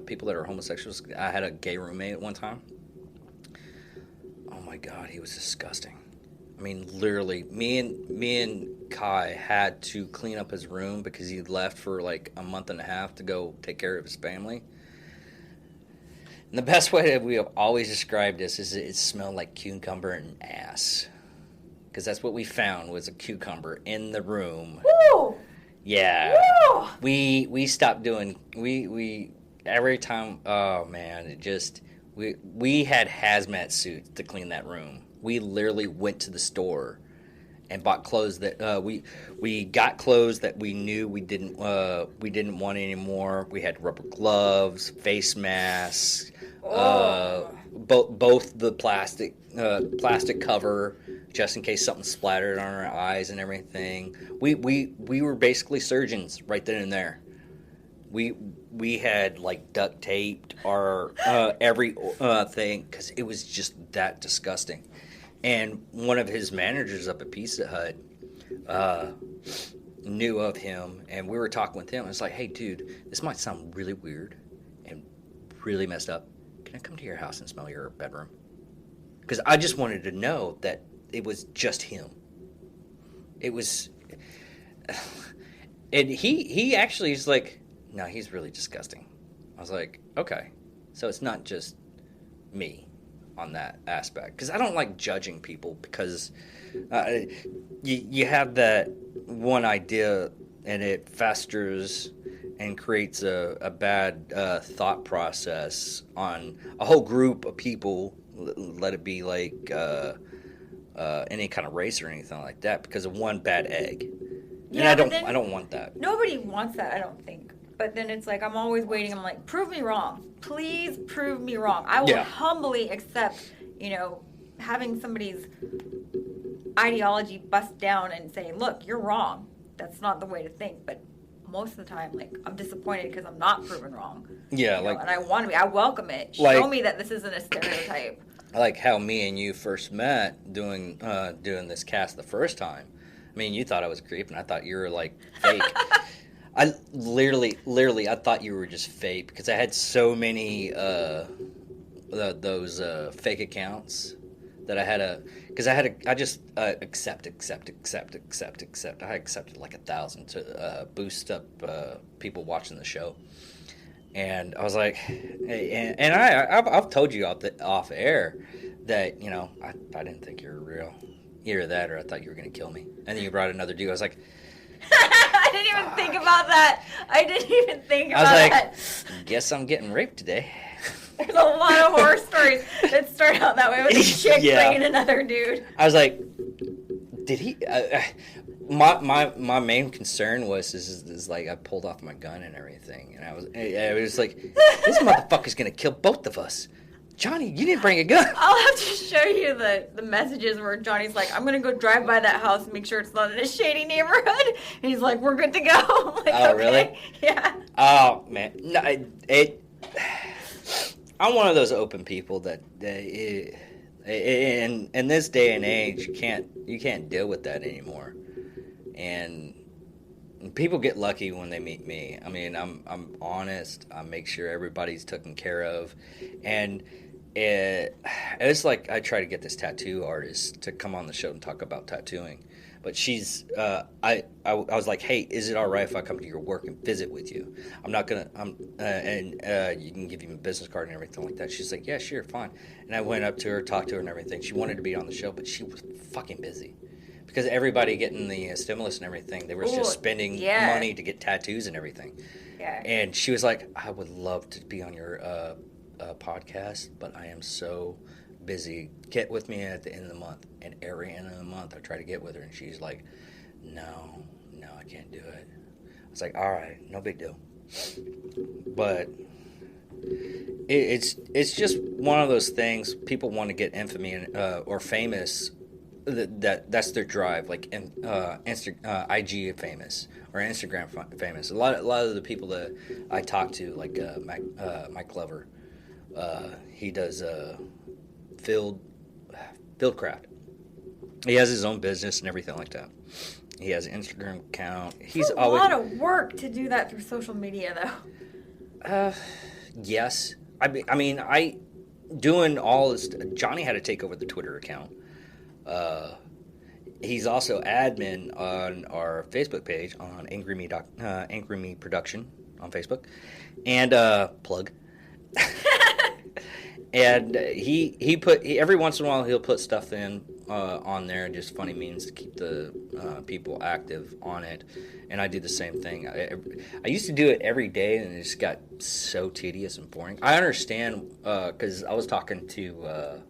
people that are homosexuals. I had a gay roommate at one time. Oh my God, he was disgusting. I mean, literally, me and Kai had to clean up his room because he left for like a month and a half to go take care of his family. And the best way that we have always described this is it smelled like cucumber and ass. Because that's what we found was a cucumber in the room. Woo! Yeah. Woo! We stopped doing we every time. Oh man, it just we had hazmat suits to clean that room. We literally went to the store and bought clothes that we got clothes that we knew we didn't want anymore. We had rubber gloves, face masks, both the plastic cover just in case something splattered on our eyes and everything. We were basically surgeons right then and there. We had like duct taped our every thing because it was just that disgusting. And one of his managers up at Pizza Hut knew of him, and we were talking with him. It's like, hey, dude, this might sound really weird and really messed up. Can I come to your house and smell your bedroom? Because I just wanted to know that it was just him. It was, and he actually is like, no, he's really disgusting. I was like, okay, so it's not just me on that aspect, because I don't like judging people, because you have that one idea and it festers and creates a bad thought process on a whole group of people. Let it be like any kind of race or anything like that, because of one bad egg. Yeah, And I don't want that. Nobody wants that, I don't think. But then it's like, I'm always waiting. I'm like, prove me wrong. Please prove me wrong. I will humbly accept, having somebody's ideology bust down and say, look, you're wrong. That's not the way to think. But most of the time, like, I'm disappointed because I'm not proven wrong. Yeah, and I want to be. I welcome it. Show me that this isn't a stereotype. Like how me and you first met doing this cast the first time. I mean, you thought I was a creep, and I thought you were, like, fake. I literally, I thought you were just fake, because I had so many those fake accounts that I just accept. I accepted like 1,000 to boost up people watching the show, and I was like, and I've told you off air that I didn't think you were real, either that or I thought you were gonna kill me, and then you brought another dude. I was like. I didn't even think about that. I was like, guess I'm getting raped today. There's a lot of horror stories that start out that way with a chick bringing another dude. I was like, did he? My main concern was like I pulled off my gun and everything, and I was like, this motherfucker's gonna kill both of us. Johnny, you didn't bring a gun. I'll have to show you the messages where Johnny's like, I'm going to go drive by that house and make sure it's not in a shady neighborhood. And he's like, we're good to go. I'm like, oh, okay. Really? Yeah. Oh, man. No, I'm one of those open people that in this day and age, you can't deal with that anymore. And people get lucky when they meet me. I mean, I'm honest. I make sure everybody's taken care of, and it's like I try to get this tattoo artist to come on the show and talk about tattooing, but she's I was like, hey, is it all right if I come to your work and visit with you? I'm not gonna and you can give you a business card and everything like that. She's like, yeah, sure, fine. And I went up to her, talked to her and everything. She wanted to be on the show, but she was fucking busy. Because everybody getting the stimulus and everything, they were just spending money to get tattoos and everything. Yeah. And she was like, I would love to be on your podcast, but I am so busy. Get with me at the end of the month. And every end of the month, I try to get with her, and she's like, no, I can't do it. I was like, all right, no big deal. But it's just one of those things. People want to get infamy or famous. That's their drive, like IG famous or Instagram famous. A lot of the people that I talk to, like Mike Glover, he does field craft. He has his own business and everything like that. He has an Instagram account. It's a lot of work to do that through social media, though. Yes. I mean, doing all this. Johnny had to take over the Twitter account. He's also admin on our Facebook page on Angry Me Production on Facebook, and plug. And he every once in a while he'll put stuff in on there, just funny memes to keep the people active on it. And I do the same thing. I used to do it every day, and it just got so tedious and boring. I understand because I was talking to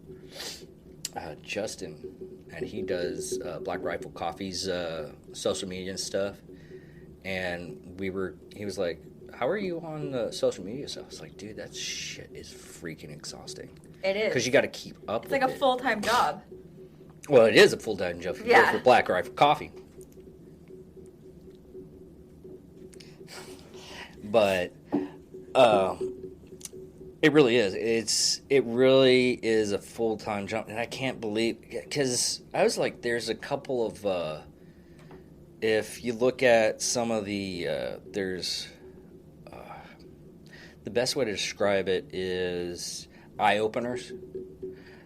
Justin, and he does Black Rifle Coffee's social media and stuff. And he was like, how are you on the social media stuff? I was like, dude, that shit is freaking exhausting. It is. Because you got to keep up with it. It's like a full-time job. Well, it is a full-time job for Black Rifle Coffee. But It really is. It really is a full-time job, and I can't believe, because I was like, there's a couple of if you look at some of the there's uh, the best way to describe it is eye openers,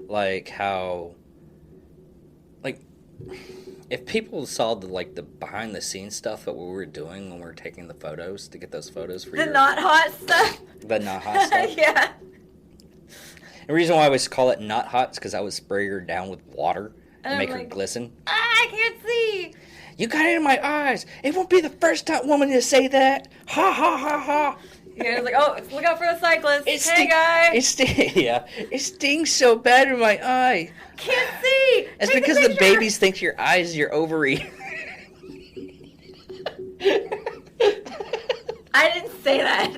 like how, like, if people saw the behind the scenes stuff that we were doing when we were taking the photos to get those photos for The not hot stuff. the not hot stuff. Yeah. The reason why I always call it not hot is because I would spray her down with water and make her glisten. I can't see. You got it in my eyes. It won't be the first time woman to say that. Ha ha ha ha. Yeah, it's like, oh, look out for the cyclist. Hey, guy. It stings so bad in my eye. Can't see. It's Take because the babies think your eye is your ovary. I didn't say that.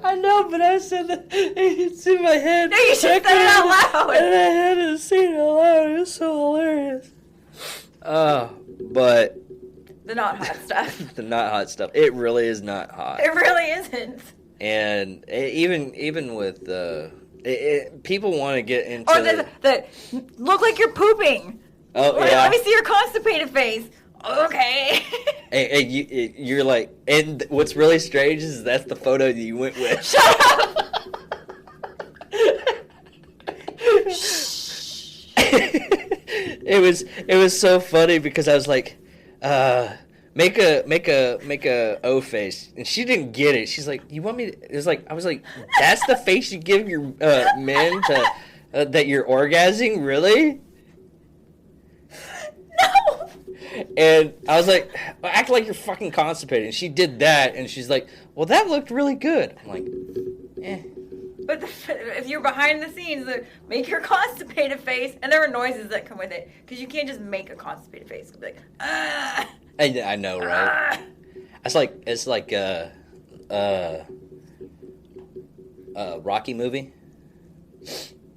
I know, but I said that it's in my head. No, you should say it out loud. And I had to say it out loud. It was so hilarious. But the not hot stuff. The not hot stuff. It really is not hot. It really isn't. And even with people want to get into. Or the look like you're pooping. Oh yeah. Let me see your constipated face. Okay. You're like, and what's really strange is that's the photo that you went with. Shut up. It was so funny because I was like, make a O face, and she didn't get it. She's like, you want me to? It was like, I was like, that's the face you give your men to that you're orgasming, really? No. And I was like, act like you're fucking constipated. And she did that, and she's like, well, that looked really good. I'm like, eh. But if you're behind the scenes, make your constipated face, and there are noises that come with it, because you can't just make a constipated face. It'll be like, ah. I know, right? It's like a Rocky movie.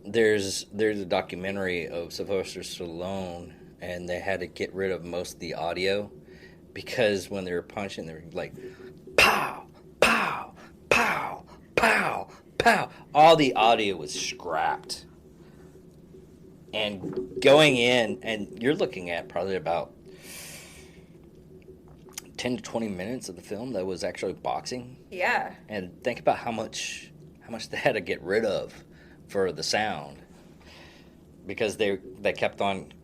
There's a documentary of Sylvester Stallone, and they had to get rid of most of the audio because when they were punching, they were like, pow, pow, pow, pow, pow. All the audio was scrapped. And going in, and you're looking at probably about 10 to 20 minutes of the film that was actually boxing. Yeah. And think about how much they had to get rid of for the sound. Because they kept on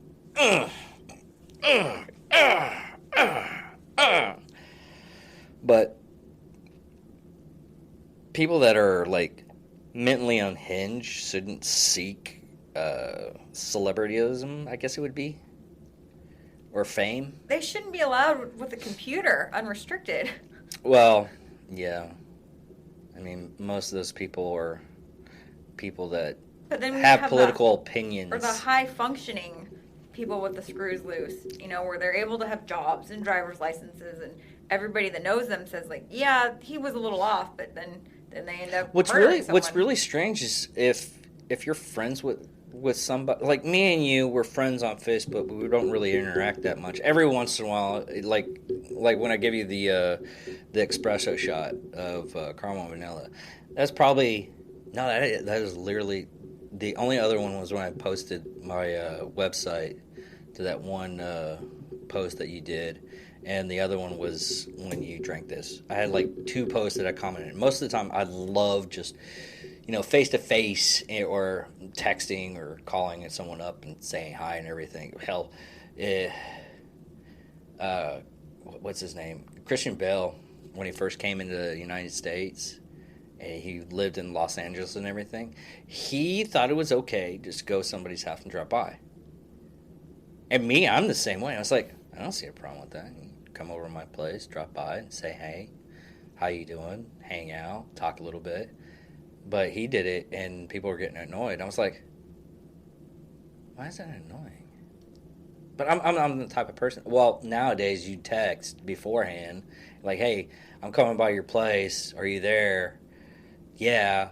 but people that are like mentally unhinged shouldn't seek celebrityism, I guess it would be, or fame. They shouldn't be allowed with a computer unrestricted. Well, yeah. I mean, most of those people are people that have political opinions. Or the high-functioning people with the screws loose, where they're able to have jobs and driver's licenses, and everybody that knows them says, like, yeah, he was a little off, but then they end up murdering someone. What's really strange is if you're friends with somebody, like me and you, we're friends on Facebook, but we don't really interact that much. Every once in a while, like when I give you the espresso shot of caramel vanilla, that's probably no, that is literally the only other one was when I posted my website to that one post that you did, and the other one was when you drank this. I had like 2 posts that I commented. Most of the time, I love just face to face or texting or calling someone up and saying hi and everything. Hell, what's his name? Christian Bale, when he first came into the United States, and he lived in Los Angeles and everything, he thought it was okay to just go to somebody's house and drop by. And me, I'm the same way. I was like, I don't see a problem with that. You come over to my place, drop by and say, hey, how you doing? Hang out, talk a little bit. But he did it, and people were getting annoyed. I was like, why is that annoying? But I'm the type of person. Well, nowadays you text beforehand, like, hey, I'm coming by your place. Are you there? Yeah.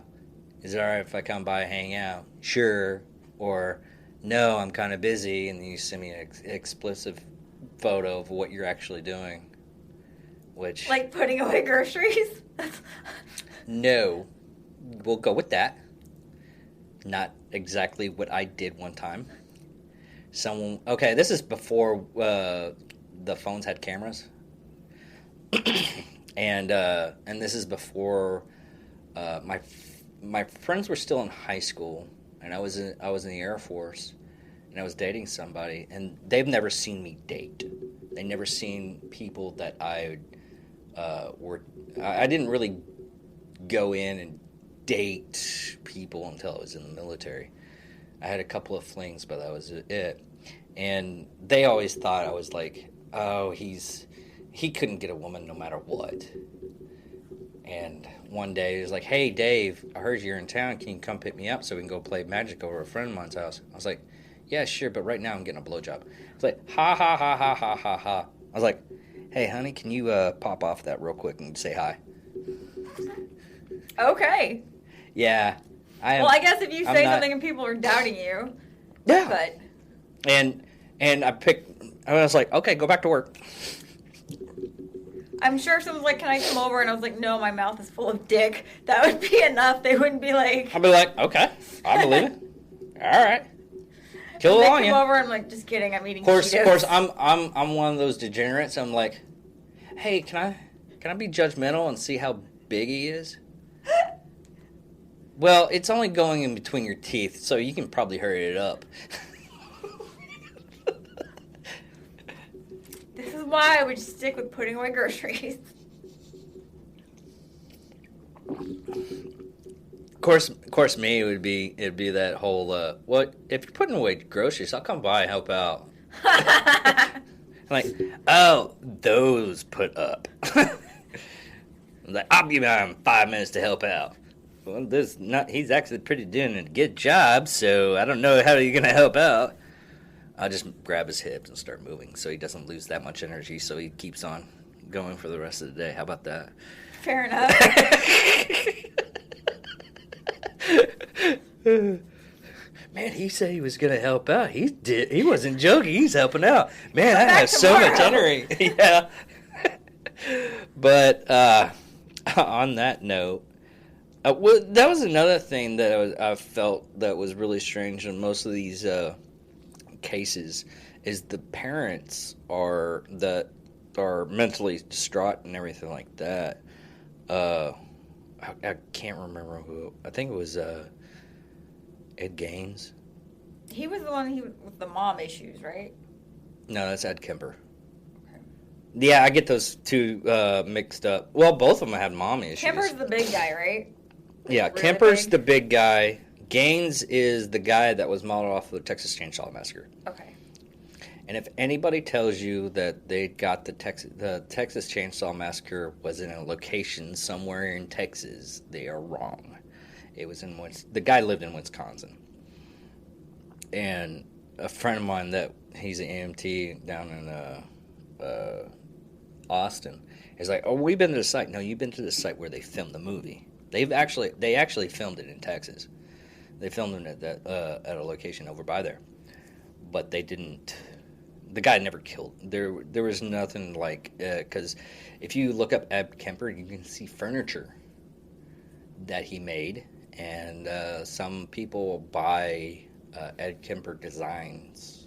Is it all right if I come by and hang out? Sure. Or, no, I'm kind of busy, and then you send me an explicit photo of what you're actually doing. Which, like putting away groceries? No. we'll go with that. Not exactly what I did one time. Okay, this is before the phones had cameras, and this is before my friends were still in high school, and I was in the Air Force, and I was dating somebody, and they've never seen me date. They never seen people that I didn't really go in and date people until I was in the military. I had a couple of flings, but that was it. And they always thought I was like, oh, he couldn't get a woman no matter what. And one day he was like, hey, Dave, I heard you're in town. Can you come pick me up so we can go play Magic over a friend of mine's house? I was like, yeah, sure, but right now I'm getting a blowjob. It's like, ha, ha, ha, ha, ha, ha, ha. I was like, hey, honey, can you pop off that real quick and say hi? Okay. Yeah. I guess if you say something and people are doubting you. Yeah. But. And I was like, okay, go back to work. I'm sure if someone's like, can I come over? And I was like, no, my mouth is full of dick. That would be enough. They wouldn't be like. I'd be like, okay, I believe it. All right. Kill it on you. Come over, I'm like, just kidding. I'm eating. Of course, I'm one of those degenerates. I'm like, hey, can I be judgmental and see how big he is? Well, it's only going in between your teeth, so you can probably hurry it up. This is why I would stick with putting away groceries. Of course, me it'd be that whole what if you're putting away groceries, I'll come by and help out. I'm like, oh, those put up. I'm like, I'll give him 5 minutes to help out. Well, he's actually pretty doing a good job, so I don't know how you're gonna help out. I'll just grab his hips and start moving so he doesn't lose that much energy, so he keeps on going for the rest of the day. How about that? Fair enough. Man, he said he was going to help out. He did. He wasn't joking. He's helping out. Man, I have so much energy. Yeah. But on that note, that was another thing that I felt that was really strange in most of these cases is the parents are mentally distraught and everything like that. I can't remember who. I think it was Ed Gaines. He was the one with the mom issues, right? No, that's Ed Kemper. Okay. Yeah, I get those two mixed up. Well, both of them had mom issues. Kemper's the big guy, right? Yeah, really Kemper's the big guy. Gaines is the guy that was modeled off of the Texas Chainsaw Massacre. Okay. And if anybody tells you that they got the Texas Chainsaw Massacre was in a location somewhere in Texas, they are wrong. It was the guy lived in Wisconsin. And a friend of mine he's an EMT down in Austin is like, oh, we've been to the site. No, you've been to the site where they filmed the movie. They actually filmed it in Texas. They filmed it at a location over by there, but they didn't. The guy never killed. There was nothing like because if you look up Ed Kemper, you can see furniture that he made, and some people buy Ed Kemper designs.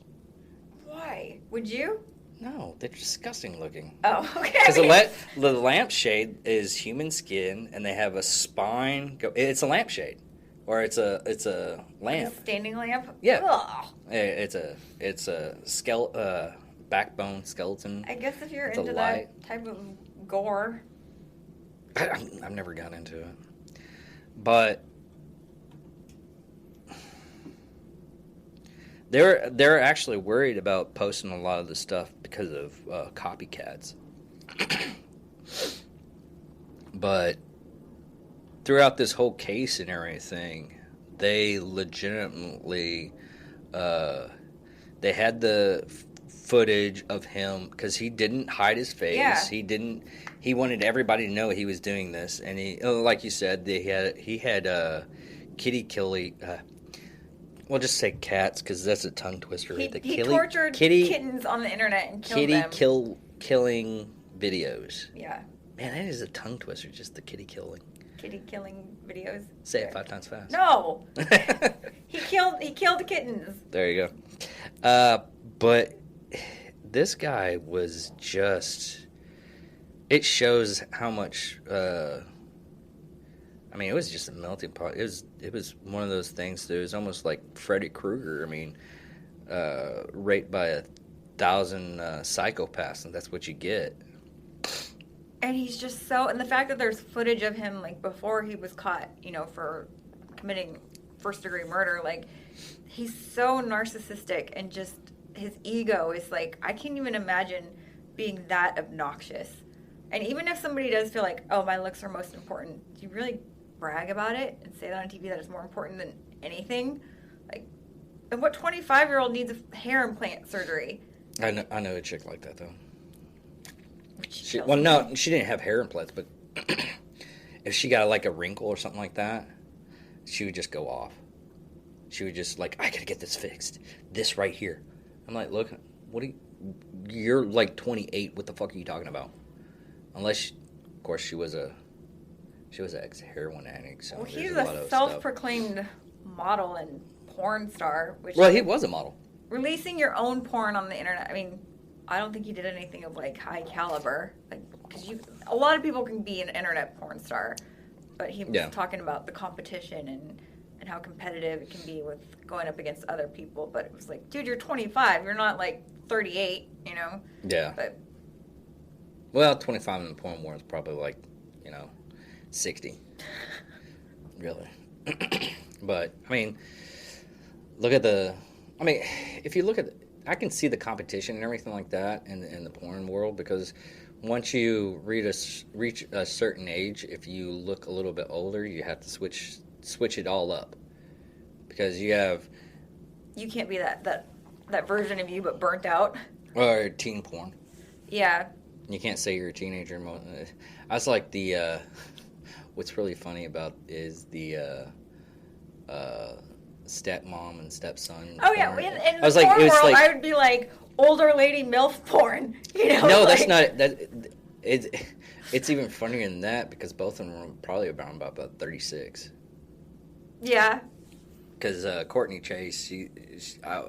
Why would you? No, they're disgusting looking. Oh, okay. Because the lampshade is human skin, and they have a spine. It's a lampshade. Or it's a lamp. A standing lamp? Yeah. Ugh. It's a backbone skeleton. I guess if you're into that type of gore. I've never got into it. But they're actually worried about posting a lot of the stuff because of copycats. But throughout this whole case and everything, they legitimately they had the footage of him because he didn't hide his face. Yeah. He wanted everybody to know he was doing this, and like you said, he had kitty killing. We'll just say cats because that's a tongue twister. He tortured kittens on the internet and killed them. Killing videos. Yeah. Man, that is a tongue twister. Just the kitty killing. kitty killing videos. Say it 5 times fast. No! He killed kittens. There you go. But this guy was just... It shows how much... I mean, it was just a melting pot. It was one of those things that was almost like Freddy Krueger. I mean, raped by 1,000 psychopaths, and that's what you get. And he's just so... And the fact that there's footage of him, like, before he was caught, you know, for committing first-degree murder, like, he's so narcissistic and just... His ego is, like... I can't even imagine being that obnoxious. And even if somebody does feel like, oh, my looks are most important, do you really brag about it and say that on TV that it's more important than anything? Like, and what 25-year-old needs a hair implant surgery? I know a chick like that, though. She didn't have hair implants, but if she got like a wrinkle or something like that, she would just go off. She would just like, I gotta get this fixed. This right here. I'm like, look, you're like 28. What the fuck are you talking about? Unless, of course, she was an ex-heroin addict. So well, he's a lot a of self-proclaimed model and porn star. Well, he was a model. Releasing your own porn on the internet. I mean, I don't think he did anything of like high caliber, like because a lot of people can be an internet porn star, but he was talking about the competition and how competitive it can be with going up against other people. But it was like, dude, you're 25, you're not like 38, you know? Yeah. But well, 25 in the porn world is probably like, 60. Really. But I mean, if you look at I can see the competition and everything like that in the porn world, because once you reach a certain age, if you look a little bit older, you have to switch it all up, because you can't be that version of you but burnt out. Or teen porn. Yeah. You can't say you're a teenager. I was like what's really funny about is the stepmom and stepson. Oh yeah, porn. in the porn world, I would be like older lady MILF porn. No, that's not that. It's even funnier than that, because both of them were probably around about 36. Yeah. Because Courtney Chase, I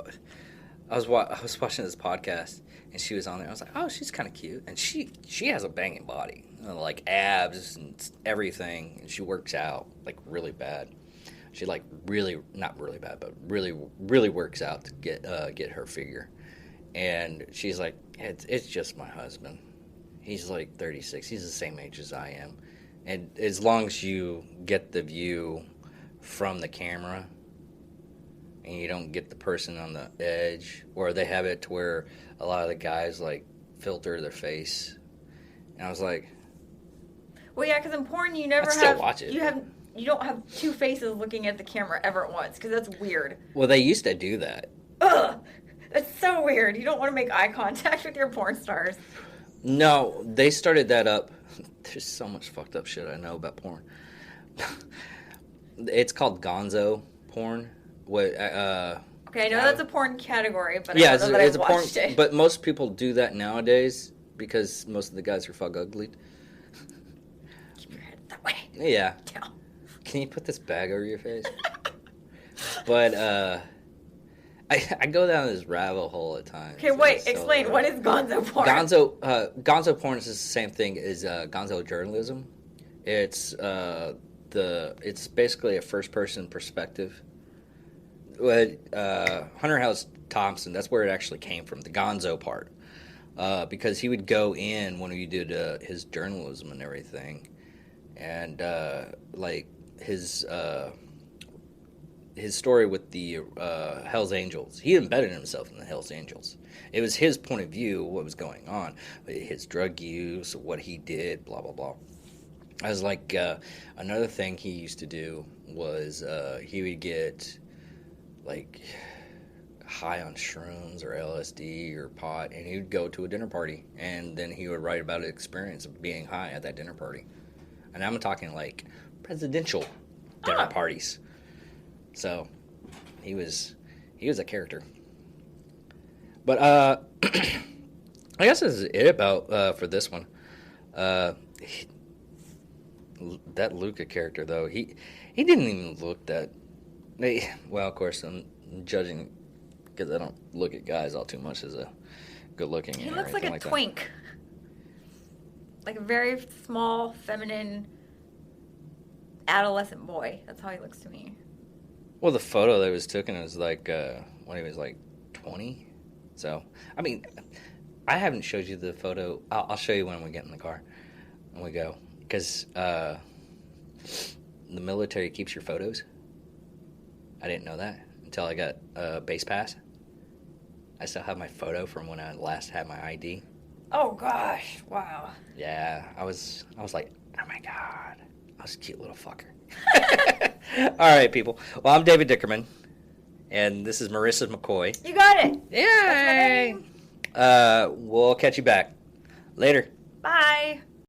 was watching this podcast and she was on there. I was like, oh, she's kind of cute, and she has a banging body, like abs and everything, and she works out like really bad. She like really, not really bad, but really, really works out to get her figure. And she's like, it's just my husband. He's like 36. He's the same age as I am. And as long as you get the view from the camera and you don't get the person on the edge, or they have it to where a lot of the guys like filter their face. And I was like, well, yeah, because in porn you never still watch it. You don't have two faces looking at the camera ever at once, because that's weird. Well, they used to do that. Ugh, that's so weird. You don't want to make eye contact with your porn stars. No, they started that up. There's so much fucked up shit I know about porn. It's called gonzo porn. Okay, I know that's a porn category, but yeah, I don't know that I've watched it. But most people do that nowadays because most of the guys are fuck ugly. Keep your head that way. Yeah. Yeah. Can you put this bag over your face? But I go down this rabbit hole at times. Okay, wait. Explain. What is gonzo porn? Gonzo porn is the same thing as gonzo journalism. It's it's basically a first person perspective. Hunter House Thompson, that's where it actually came from, the gonzo part, because he would go in when he did his journalism and everything, and like his story with the Hells Angels, he embedded himself in the Hells Angels. It was his point of view, what was going on, his drug use, what he did, blah blah blah. I was like, another thing he used to do was he would get like high on shrooms or LSD or pot, and he would go to a dinner party, and then he would write about an experience of being high at that dinner party. And I'm talking like presidential dinner parties. So he was a character. But I guess this is it about for this one. That Luca character though, he didn't even look that. Well, of course, I'm judging because I don't look at guys all too much as a good looking. He looks like a twink, like a very small, feminine, adolescent boy. That's how he looks to me. Well, the photo that was taken was like when he was like 20. So, I mean, I haven't showed you the photo. I'll show you when we get in the car when we go, because the military keeps your photos. I didn't know that until I got a base pass. I still have my photo from when I last had my ID. Oh gosh! Wow. Yeah, I was like, oh my god, I was a cute little fucker. All right, people. Well, I'm David Dickerman, and this is Marissa McCoy. You got it. Yay! We'll catch you back later. Bye.